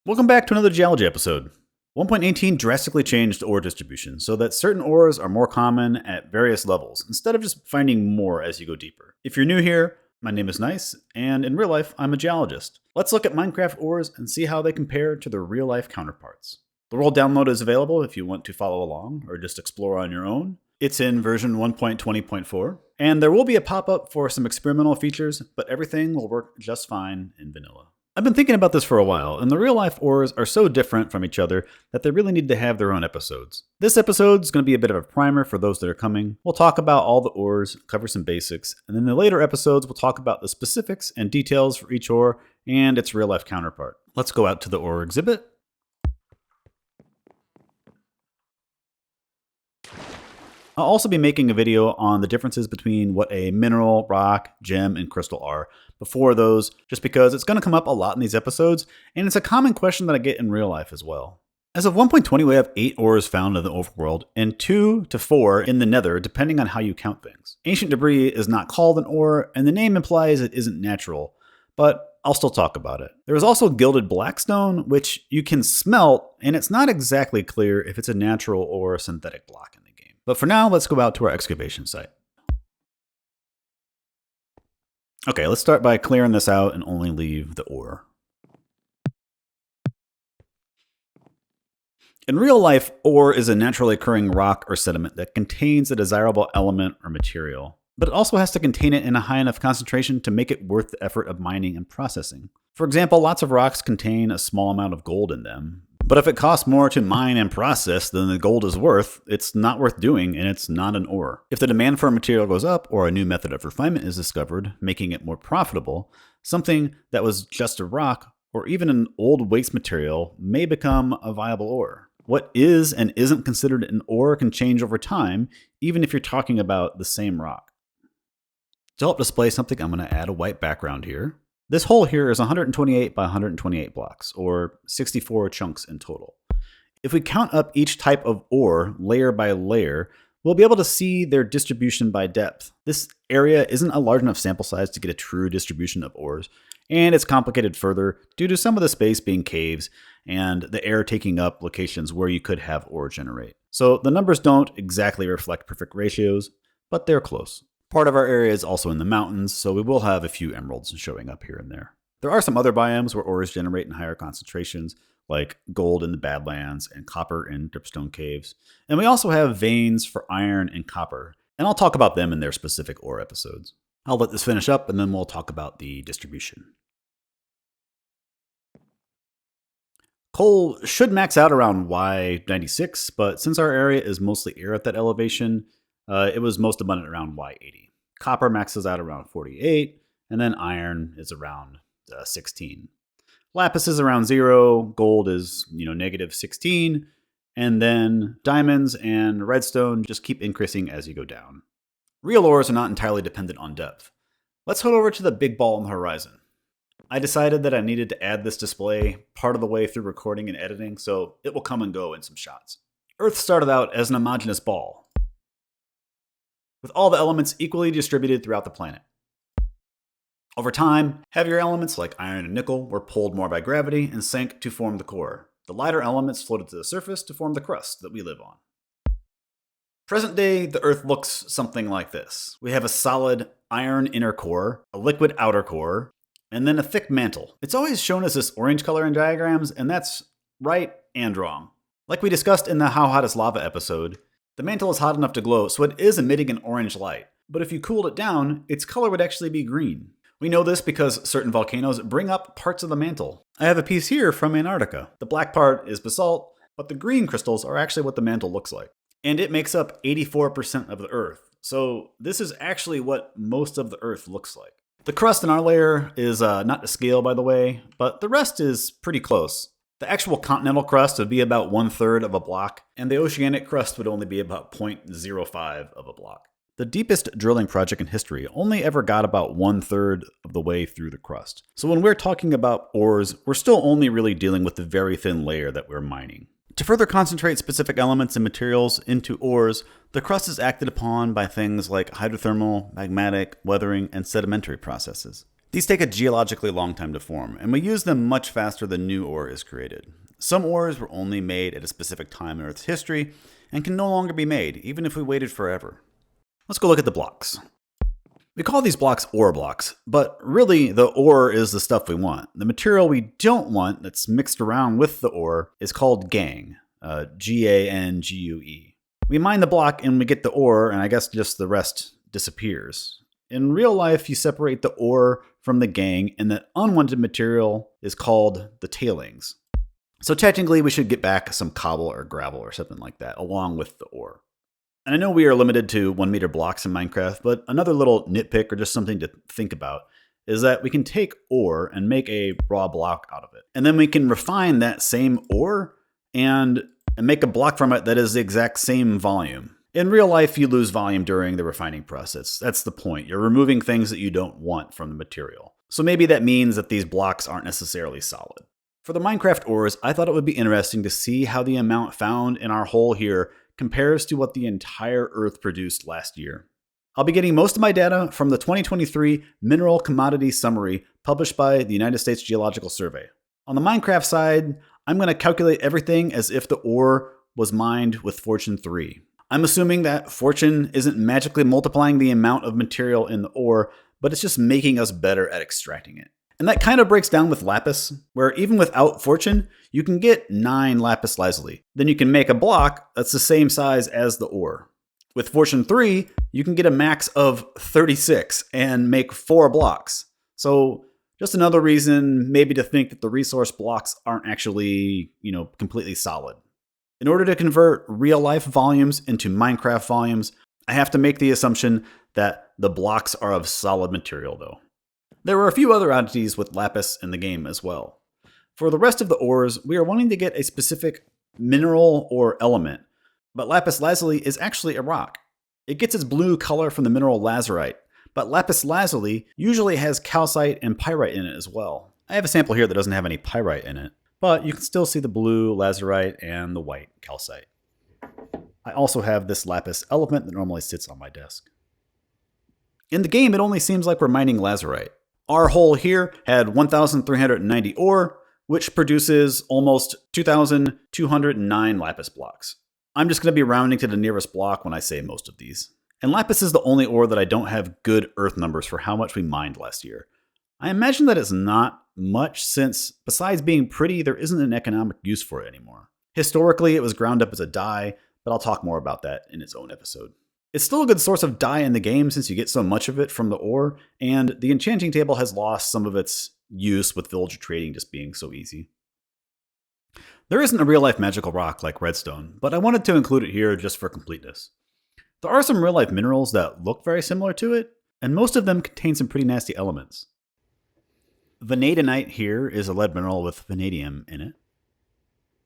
Welcome back to another geology episode. 1.18 drastically changed ore distribution so that certain ores are more common at various levels, instead of just finding more as you go deeper. If you're new here, my name is Nice, and in real life, I'm a geologist. Let's look at Minecraft ores and see how they compare to their real life counterparts. The world download is available if you want to follow along or just explore on your own. It's in version 1.20.4, and there will be a pop-up for some experimental features, but everything will work just fine in vanilla. I've been thinking about this for a while, and the real-life ores are so different from each other that they really need to have their own episodes. This episode is going to be a bit of a primer for those that are coming. We'll talk about all the ores, cover some basics, and then the later episodes we'll talk about the specifics and details for each ore and its real-life counterpart. Let's go out to the ore exhibit. I'll also be making a video on the differences between what a mineral, rock, gem, and crystal are before those, just because it's going to come up a lot in these episodes, and it's a common question that I get in real life as well. As of 1.20, we have 8 ores found in the overworld, and 2 to 4 in the nether, depending on how you count things. Ancient debris is not called an ore, and the name implies it isn't natural, but I'll still talk about it. There is also gilded blackstone, which you can smelt, and it's not exactly clear if it's a natural or a synthetic block in the game. But for now, let's go out to our excavation site. Okay, let's start by clearing this out and only leave the ore. In real life, ore is a naturally occurring rock or sediment that contains a desirable element or material, but it also has to contain it in a high enough concentration to make it worth the effort of mining and processing. For example, lots of rocks contain a small amount of gold in them, but if it costs more to mine and process than the gold is worth, it's not worth doing and it's not an ore. If the demand for a material goes up or a new method of refinement is discovered, making it more profitable, something that was just a rock or even an old waste material may become a viable ore. What is and isn't considered an ore can change over time, even if you're talking about the same rock. To help display something, I'm going to add a white background here. This hole here is 128 by 128 blocks, or 64 chunks in total. If we count up each type of ore layer by layer, we'll be able to see their distribution by depth. This area isn't a large enough sample size to get a true distribution of ores, and it's complicated further due to some of the space being caves and the air taking up locations where you could have ore generate. So the numbers don't exactly reflect perfect ratios, but they're close. Part of our area is also in the mountains, so we will have a few emeralds showing up here and there. There are some other biomes where ores generate in higher concentrations, like gold in the Badlands and copper in dripstone caves. And we also have veins for iron and copper, and I'll talk about them in their specific ore episodes. I'll let this finish up and then we'll talk about the distribution. Coal should max out around Y96, but since our area is mostly air at that elevation, it was most abundant around Y80. Copper maxes out around 48, and then iron is around 16. Lapis is around 0, gold is, negative 16, and then diamonds and redstone just keep increasing as you go down. Real ores are not entirely dependent on depth. Let's head over to the big ball on the horizon. I decided that I needed to add this display part of the way through recording and editing, so it will come and go in some shots. Earth started out as an homogeneous ball, with all the elements equally distributed throughout the planet. Over time, heavier elements like iron and nickel were pulled more by gravity and sank to form the core. The lighter elements floated to the surface to form the crust that we live on. Present day, the Earth looks something like this. We have a solid iron inner core, a liquid outer core, and then a thick mantle. It's always shown as this orange color in diagrams, and that's right and wrong. Like we discussed in the How Hot is Lava episode, the mantle is hot enough to glow, so it is emitting an orange light. But if you cooled it down, its color would actually be green. We know this because certain volcanoes bring up parts of the mantle. I have a piece here from Antarctica. The black part is basalt, but the green crystals are actually what the mantle looks like. And it makes up 84% of the Earth. So this is actually what most of the Earth looks like. The crust in our layer is not to scale, by the way, but the rest is pretty close. The actual continental crust would be about 1/3 of a block, and the oceanic crust would only be about 0.05 of a block. The deepest drilling project in history only ever got about 1/3 of the way through the crust. So when we're talking about ores, we're still only really dealing with the very thin layer that we're mining. To further concentrate specific elements and materials into ores, the crust is acted upon by things like hydrothermal, magmatic, weathering, and sedimentary processes. These take a geologically long time to form, and we use them much faster than new ore is created. Some ores were only made at a specific time in Earth's history and can no longer be made, even if we waited forever. Let's go look at the blocks. We call these blocks ore blocks, but really the ore is the stuff we want. The material we don't want that's mixed around with the ore is called gangue, Gangue. We mine the block and we get the ore, and I guess just the rest disappears. In real life, you separate the ore from the gangue, and the unwanted material is called the tailings. So technically, we should get back some cobble or gravel or something like that, along with the ore. And I know we are limited to 1 meter blocks in Minecraft, but another little nitpick or just something to think about is that we can take ore and make a raw block out of it. And then we can refine that same ore and make a block from it that is the exact same volume. In real life, you lose volume during the refining process. That's the point. You're removing things that you don't want from the material. So maybe that means that these blocks aren't necessarily solid. For the Minecraft ores, I thought it would be interesting to see how the amount found in our hole here compares to what the entire Earth produced last year. I'll be getting most of my data from the 2023 Mineral Commodity Summary published by the United States Geological Survey. On the Minecraft side, I'm going to calculate everything as if the ore was mined with Fortune 3. I'm assuming that Fortune isn't magically multiplying the amount of material in the ore, but it's just making us better at extracting it. And that kind of breaks down with Lapis, where even without Fortune, you can get 9 Lapis Lazuli. Then you can make a block that's the same size as the ore. With Fortune 3, you can get a max of 36 and make 4 blocks. So just another reason maybe to think that the resource blocks aren't actually, completely solid. In order to convert real-life volumes into Minecraft volumes, I have to make the assumption that the blocks are of solid material, though. There were a few other oddities with Lapis in the game as well. For the rest of the ores, we are wanting to get a specific mineral or element, but Lapis Lazuli is actually a rock. It gets its blue color from the mineral lazurite, but Lapis Lazuli usually has calcite and pyrite in it as well. I have a sample here that doesn't have any pyrite in it, but you can still see the blue lazurite and the white calcite. I also have this lapis elephant that normally sits on my desk. In the game, it only seems like we're mining lazurite. Our hole here had 1,390 ore, which produces almost 2,209 lapis blocks. I'm just going to be rounding to the nearest block when I say most of these. And lapis is the only ore that I don't have good earth numbers for how much we mined last year. I imagine that it's not much since, besides being pretty, there isn't an economic use for it anymore. Historically, it was ground up as a dye, but I'll talk more about that in its own episode. It's still a good source of dye in the game since you get so much of it from the ore, and the enchanting table has lost some of its use with villager trading just being so easy. There isn't a real-life magical rock like redstone, but I wanted to include it here just for completeness. There are some real-life minerals that look very similar to it, and most of them contain some pretty nasty elements. Vanadinite here is a lead mineral with vanadium in it.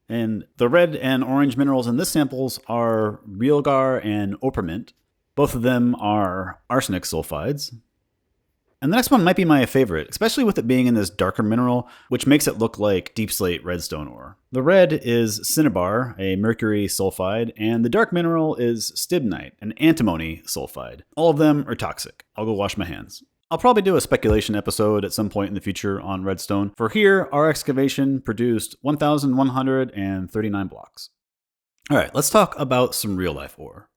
And the red and orange minerals in this samples are realgar and oppermint. Both of them are arsenic sulfides. And the next one might be my favorite, especially with it being in this darker mineral, which makes it look like deep slate redstone ore. The red is cinnabar, a mercury sulfide, and the dark mineral is stibnite, an antimony sulfide. All of them are toxic. I'll go wash my hands. I'll probably do a speculation episode at some point in the future on redstone. For here, our excavation produced 1,139 blocks. All right, let's talk about some real-life ore.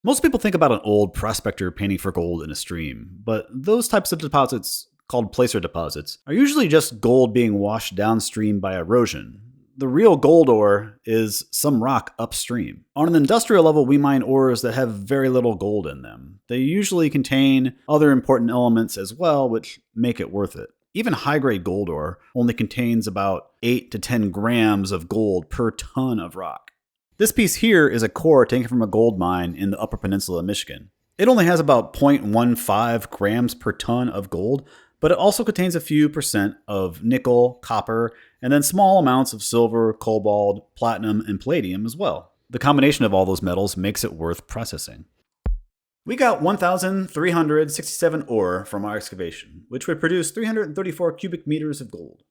Most people think about an old prospector panning for gold in a stream, but those types of deposits, called placer deposits, are usually just gold being washed downstream by erosion. The real gold ore is some rock upstream. On an industrial level, we mine ores that have very little gold in them. They usually contain other important elements as well, which make it worth it. Even high-grade gold ore only contains about 8 to 10 grams of gold per ton of rock. This piece here is a core taken from a gold mine in the Upper Peninsula of Michigan. It only has about 0.15 grams per ton of gold, but it also contains a few percent of nickel, copper, and then small amounts of silver, cobalt, platinum, and palladium as well. The combination of all those metals makes it worth processing. We got 1,367 ore from our excavation, which would produce 334 cubic meters of gold.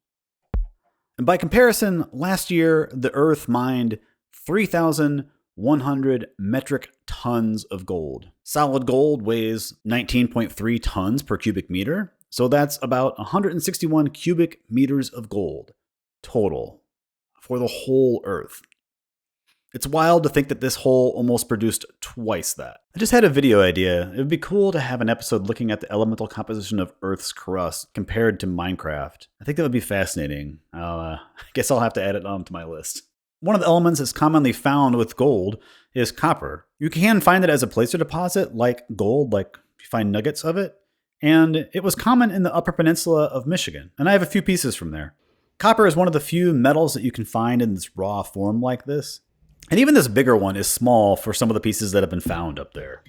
And by comparison, last year, the Earth mined 3,100 metric tons of gold. Solid gold weighs 19.3 tons per cubic meter. So that's about 161 cubic meters of gold total for the whole Earth. It's wild to think that this hole almost produced twice that. I just had a video idea. It would be cool to have an episode looking at the elemental composition of Earth's crust compared to Minecraft. I think that would be fascinating. I guess I'll have to add it onto my list. One of the elements that's commonly found with gold is copper. You can find it as a placer deposit like gold, like you find nuggets of it. And it was common in the Upper Peninsula of Michigan. And I have a few pieces from there. Copper is one of the few metals that you can find in this raw form like this. And even this bigger one is small for some of the pieces that have been found up there.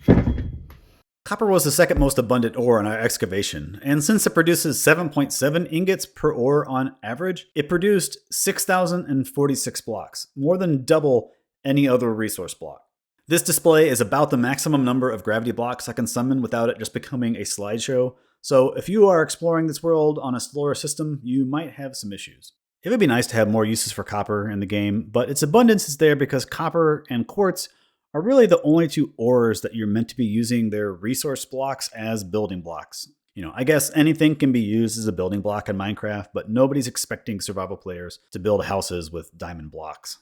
Copper was the second most abundant ore in our excavation, and since it produces 7.7 ingots per ore on average, it produced 6,046 blocks, more than double any other resource block. This display is about the maximum number of gravity blocks I can summon without it just becoming a slideshow, so if you are exploring this world on a slower system, you might have some issues. It would be nice to have more uses for copper in the game, but its abundance is there because copper and quartz are really the only two ores that you're meant to be using their resource blocks as building blocks. I guess anything can be used as a building block in Minecraft, but nobody's expecting survival players to build houses with diamond blocks.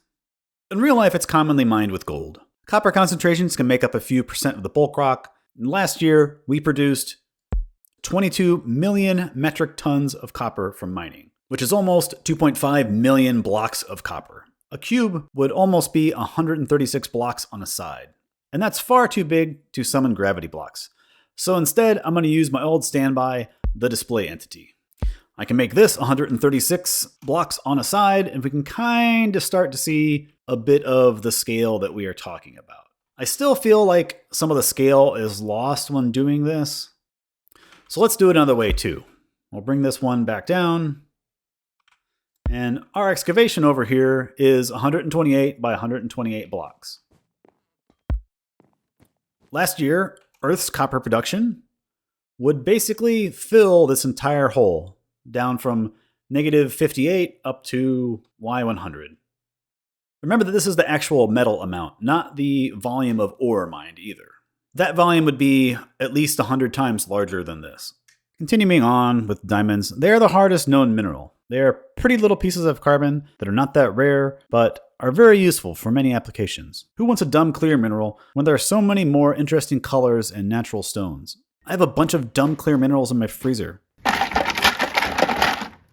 In real life, it's commonly mined with gold. Copper concentrations can make up a few percent of the bulk rock. And last year, we produced 22 million metric tons of copper from mining, which is almost 2.5 million blocks of copper. A cube would almost be 136 blocks on a side. And that's far too big to summon gravity blocks. So instead, I'm going to use my old standby, the display entity. I can make this 136 blocks on a side, and we can kind of start to see a bit of the scale that we are talking about. I still feel like some of the scale is lost when doing this. So let's do it another way too. We'll bring this one back down. And our excavation over here is 128 by 128 blocks. Last year, Earth's copper production would basically fill this entire hole, down from negative 58 up to Y100. Remember that this is the actual metal amount, not the volume of ore mined either. That volume would be at least 100 times larger than this. Continuing on with diamonds, they are the hardest known mineral. They are pretty little pieces of carbon that are not that rare, but are very useful for many applications. Who wants a dumb clear mineral when there are so many more interesting colors and natural stones? I have a bunch of dumb clear minerals in my freezer.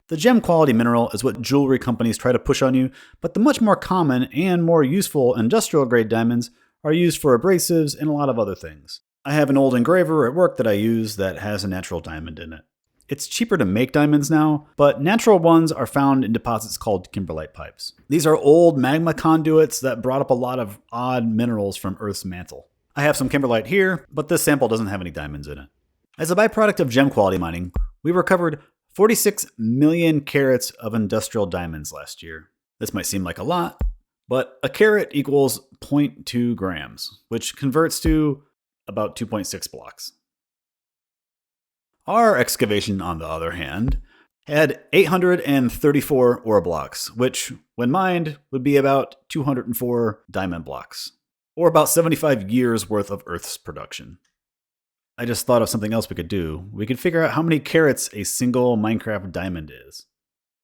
The gem quality mineral is what jewelry companies try to push on you, but the much more common and more useful industrial grade diamonds are used for abrasives and a lot of other things. I have an old engraver at work that I use that has a natural diamond in it. It's cheaper to make diamonds now, but natural ones are found in deposits called kimberlite pipes. These are old magma conduits that brought up a lot of odd minerals from Earth's mantle. I have some kimberlite here, but this sample doesn't have any diamonds in it. As a byproduct of gem quality mining, we recovered 46 million carats of industrial diamonds last year. This might seem like a lot, but a carat equals 0.2 grams, which converts to about 2.6 blocks. Our excavation, on the other hand, had 834 ore blocks, which, when mined, would be about 204 diamond blocks, or about 75 years worth of Earth's production. I just thought of something else we could do. We could figure out how many carats a single Minecraft diamond is.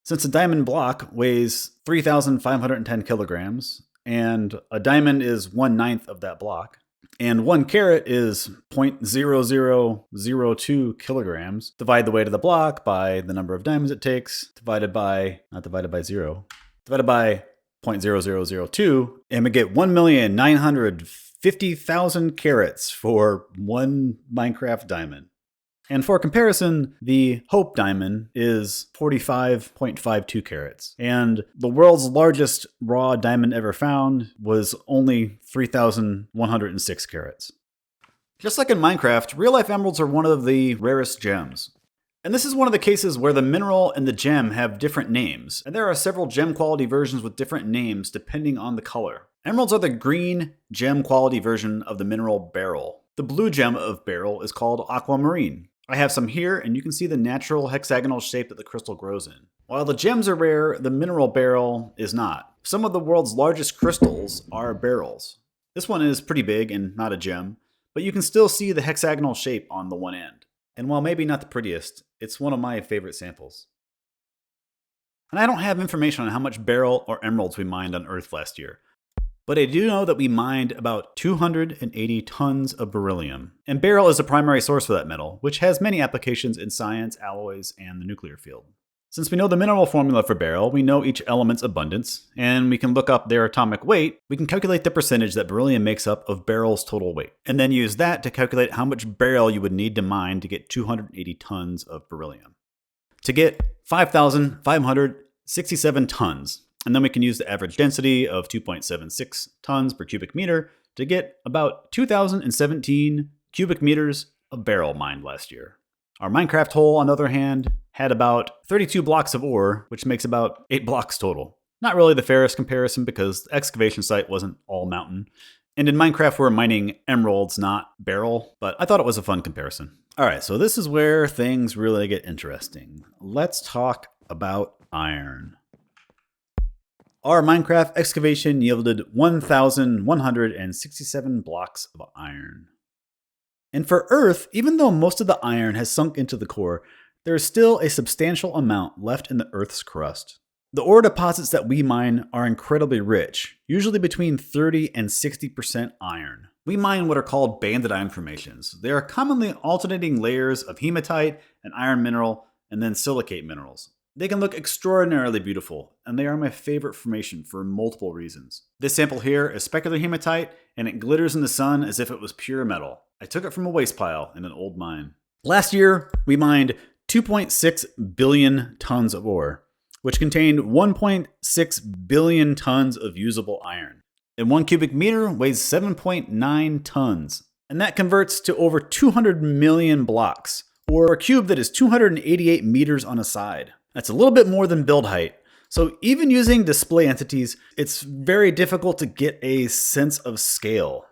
Since a diamond block weighs 3,510 kilograms, and a diamond is 1/9 of that block, and 1 carat is 0.0002 kilograms, divide the weight of the block by the number of diamonds it takes, divided by 0.0002, and we get 1,950,000 carats for 1 Minecraft diamond. And for comparison, the Hope diamond is 45.52 carats. And the world's largest raw diamond ever found was only 3,106 carats. Just like in Minecraft, real-life emeralds are one of the rarest gems. And this is one of the cases where the mineral and the gem have different names. And there are several gem quality versions with different names depending on the color. Emeralds are the green gem quality version of the mineral beryl. The blue gem of beryl is called aquamarine. I have some here, and you can see the natural hexagonal shape that the crystal grows in. While the gems are rare, the mineral beryl is not. Some of the world's largest crystals are beryls. This one is pretty big and not a gem, but you can still see the hexagonal shape on the one end. And while maybe not the prettiest, It's one of my favorite samples. And I don't have information on how much beryl or emeralds we mined on Earth last year, but I do know that we mined about 280 tons of beryllium. And beryl is the primary source for that metal, which has many applications in science, alloys, and the nuclear field. Since we know the mineral formula for beryl, we know each element's abundance, and we can look up their atomic weight, we can calculate the percentage that beryllium makes up of beryl's total weight, and then use that to calculate how much beryl you would need to mine to get 280 tons of beryllium. To get 5,567 tons, and then we can use the average density of 2.76 tons per cubic meter to get about 2,017 cubic meters of beryl mined last year. Our Minecraft hole, on the other hand, had about 32 blocks of ore, which makes about 8 blocks total. Not really the fairest comparison because the excavation site wasn't all mountain. And in Minecraft, we're mining emeralds, not beryl, but I thought it was a fun comparison. All right, so this is where things really get interesting. Let's talk about iron. Our Minecraft excavation yielded 1,167 blocks of iron. And for Earth, even though most of the iron has sunk into the core, there is still a substantial amount left in the Earth's crust. The ore deposits that we mine are incredibly rich, usually between 30 and 60% iron. We mine what are called banded iron formations. They are commonly alternating layers of hematite, an iron mineral, and then silicate minerals. They can look extraordinarily beautiful, and they are my favorite formation for multiple reasons. This sample here is specular hematite, and it glitters in the sun as if it was pure metal. I took it from a waste pile in an old mine. Last year, we mined 2.6 billion tons of ore, which contained 1.6 billion tons of usable iron. And 1 cubic meter weighs 7.9 tons, and that converts to over 200 million blocks, or a cube that is 288 meters on a side. That's a little bit more than build height. So even using display entities, it's very difficult to get a sense of scale.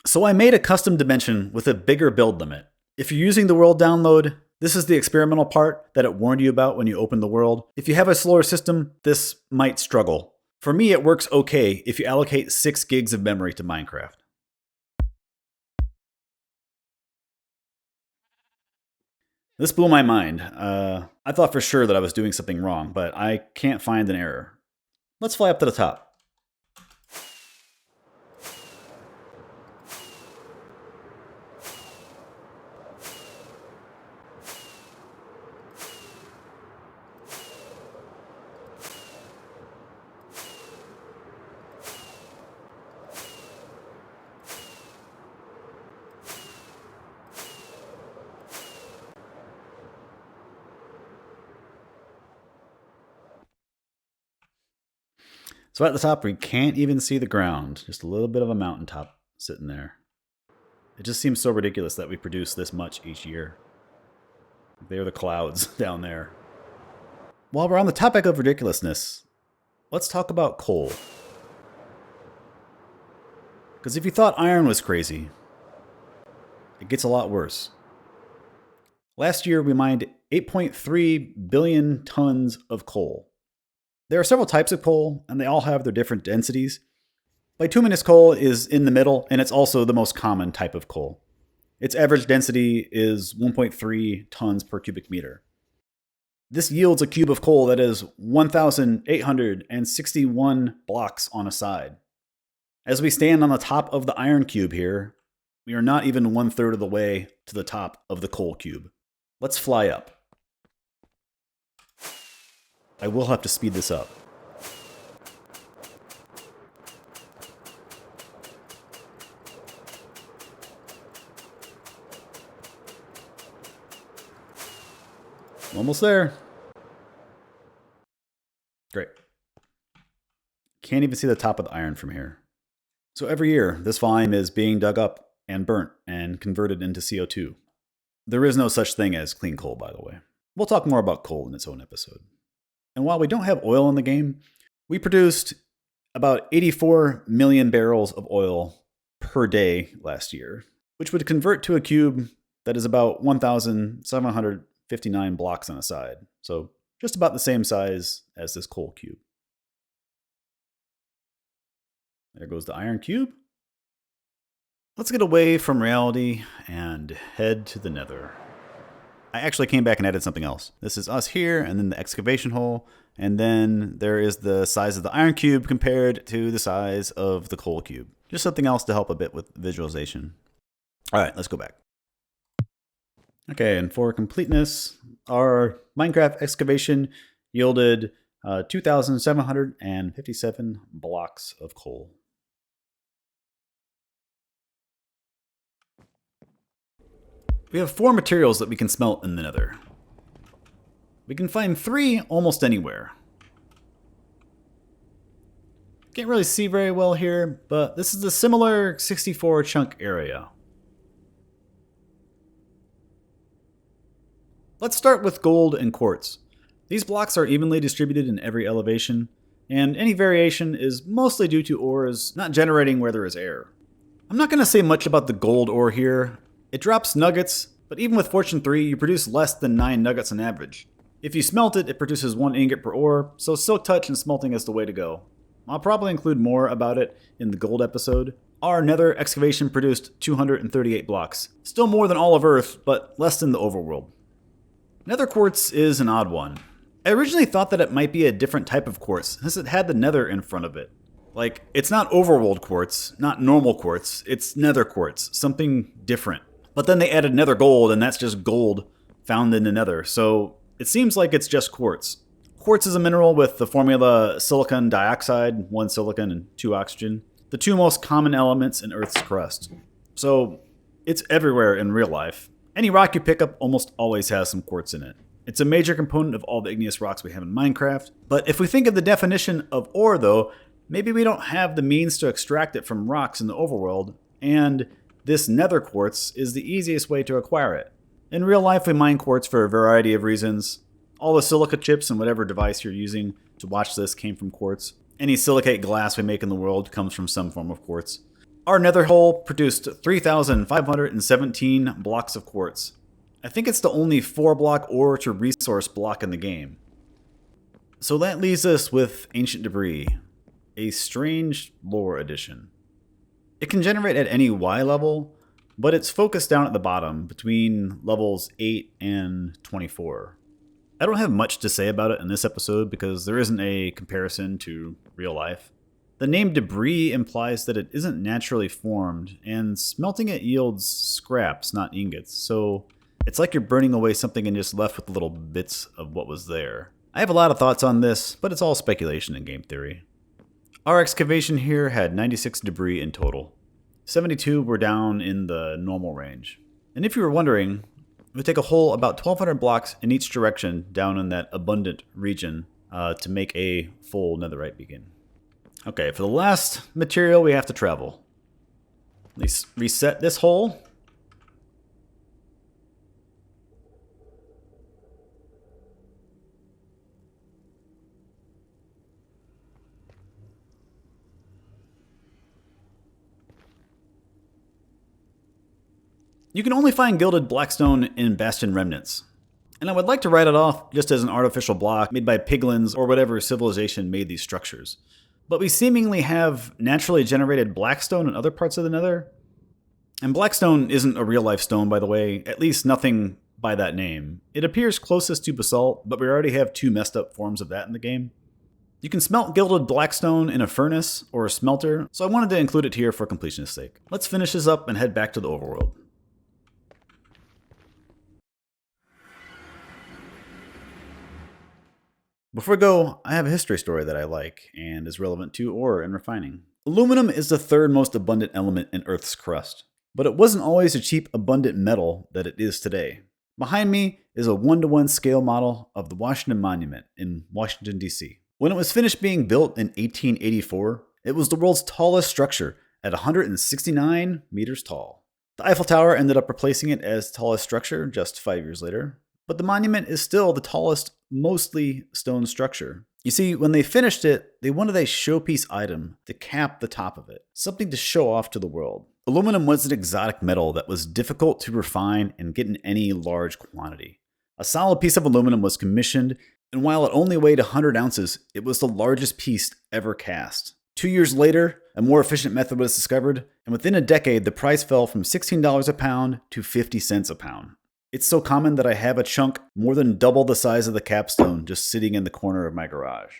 So I made a custom dimension with a bigger build limit. If you're using the world download, this is the experimental part that it warned you about when you open the world. If you have a slower system, this might struggle. For me, it works okay if you allocate 6 gigs of memory to Minecraft. This blew my mind. I thought for sure that I was doing something wrong, but I can't find an error. Let's fly up to the top. So at the top, we can't even see the ground. Just a little bit of a mountaintop sitting there. It just seems so ridiculous that we produce this much each year. They're the clouds down there. While we're on the topic of ridiculousness, let's talk about coal. Because if you thought iron was crazy, it gets a lot worse. Last year, we mined 8.3 billion tons of coal. There are several types of coal, and they all have their different densities. Bituminous coal is in the middle, and it's also the most common type of coal. Its average density is 1.3 tons per cubic meter. This yields a cube of coal that is 1,861 blocks on a side. As we stand on the top of the iron cube here, we are not even 1/3 of the way to the top of the coal cube. Let's fly up. I will have to speed this up. Almost there. Great. Can't even see the top of the iron from here. So every year, this volume is being dug up and burnt and converted into CO2. There is no such thing as clean coal, by the way. We'll talk more about coal in its own episode. And while we don't have oil in the game, we produced about 84 million barrels of oil per day last year, which would convert to a cube that is about 1,759 blocks on a side. So just about the same size as this coal cube. There goes the iron cube. Let's get away from reality and head to the nether. I actually came back and added something else. This is us here, and then the excavation hole, and then there is the size of the iron cube compared to the size of the coal cube. Just something else to help a bit with visualization. All right, let's go back. Okay, and for completeness, our Minecraft excavation yielded 2,757 blocks of coal. We have 4 materials that we can smelt in the Nether. We can find 3 almost anywhere. Can't really see very well here, but this is a similar 64 chunk area. Let's start with gold and quartz. These blocks are evenly distributed in every elevation, and any variation is mostly due to ores not generating where there is air. I'm not going to say much about the gold ore here. It drops nuggets, but even with Fortune 3, you produce less than 9 nuggets on average. If you smelt it, it produces 1 ingot per ore, so silk touch and smelting is the way to go. I'll probably include more about it in the gold episode. Our Nether excavation produced 238 blocks. Still more than all of Earth, but less than the overworld. Nether quartz is an odd one. I originally thought that it might be a different type of quartz, since it had the nether in front of it. Like, it's not overworld quartz, not normal quartz, it's nether quartz, something different. But then they added nether gold, and that's just gold found in the nether, so it seems like it's just quartz. Quartz is a mineral with the formula silicon dioxide, 1 silicon and 2 oxygen, the 2 most common elements in Earth's crust. So, it's everywhere in real life. Any rock you pick up almost always has some quartz in it. It's a major component of all the igneous rocks we have in Minecraft. But if we think of the definition of ore though, maybe we don't have the means to extract it from rocks in the overworld, and this nether quartz is the easiest way to acquire it. In real life, we mine quartz for a variety of reasons. All the silica chips and whatever device you're using to watch this came from quartz. Any silicate glass we make in the world comes from some form of quartz. Our nether hole produced 3,517 blocks of quartz. I think it's the only 4-block ore to resource block in the game. So that leaves us with Ancient Debris, a strange lore addition. It can generate at any Y level, but it's focused down at the bottom between levels 8 and 24. I don't have much to say about it in this episode because there isn't a comparison to real life. The name debris implies that it isn't naturally formed, and smelting it yields scraps, not ingots, so it's like you're burning away something and just left with little bits of what was there. I have a lot of thoughts on this, but it's all speculation and game theory. Our excavation here had 96 debris in total. 72 were down in the normal range. And if you were wondering, it would take a hole about 1,200 blocks in each direction down in that abundant region to make a full netherite beacon. Okay, for the last material we have to travel. Let's reset this hole. You can only find gilded blackstone in Bastion Remnants. And I would like to write it off just as an artificial block made by piglins or whatever civilization made these structures. But we seemingly have naturally generated blackstone in other parts of the Nether. And blackstone isn't a real life stone, by the way, at least nothing by that name. It appears closest to basalt, but we already have 2 messed up forms of that in the game. You can smelt gilded blackstone in a furnace or a smelter, so I wanted to include it here for completion's sake. Let's finish this up and head back to the overworld. Before we go, I have a history story that I like and is relevant to ore and refining. Aluminum is the 3rd most abundant element in Earth's crust, but it wasn't always a cheap, abundant metal that it is today. Behind me is a 1:1 scale model of the Washington Monument in Washington, D.C. When it was finished being built in 1884, it was the world's tallest structure at 169 meters tall. The Eiffel Tower ended up replacing it as tallest structure just 5 years later, but the monument is still the tallest, mostly stone structure. You see, when they finished it, they wanted a showpiece item to cap the top of it, something to show off to the world. Aluminum was an exotic metal that was difficult to refine and get in any large quantity. A solid piece of aluminum was commissioned, and while it only weighed 100 ounces, it was the largest piece ever cast. 2 years later, a more efficient method was discovered, and within a decade, the price fell from $16 a pound to 50 cents a pound. It's so common that I have a chunk more than double the size of the capstone just sitting in the corner of my garage.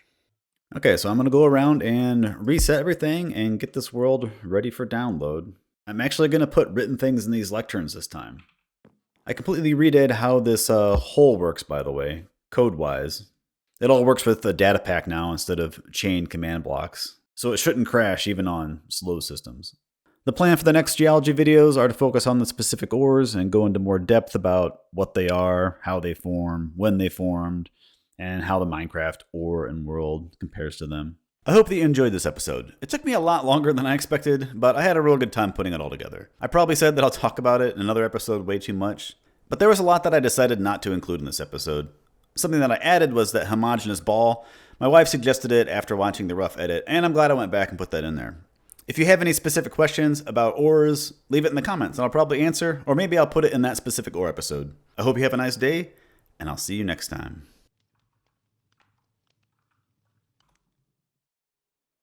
Okay, so I'm going to go around and reset everything and get this world ready for download. I'm actually going to put written things in these lecterns this time. I completely redid how this hole works, by the way, code-wise. It all works with the data pack now instead of chain command blocks, so it shouldn't crash even on slow systems. The plan for the next geology videos are to focus on the specific ores and go into more depth about what they are, how they form, when they formed, and how the Minecraft ore and world compares to them. I hope that you enjoyed this episode. It took me a lot longer than I expected, but I had a real good time putting it all together. I probably said that I'll talk about it in another episode way too much, but there was a lot that I decided not to include in this episode. Something that I added was that homogeneous ball. My wife suggested it after watching the rough edit, and I'm glad I went back and put that in there. If you have any specific questions about ores, leave it in the comments and I'll probably answer, or maybe I'll put it in that specific ore episode. I hope you have a nice day, and I'll see you next time.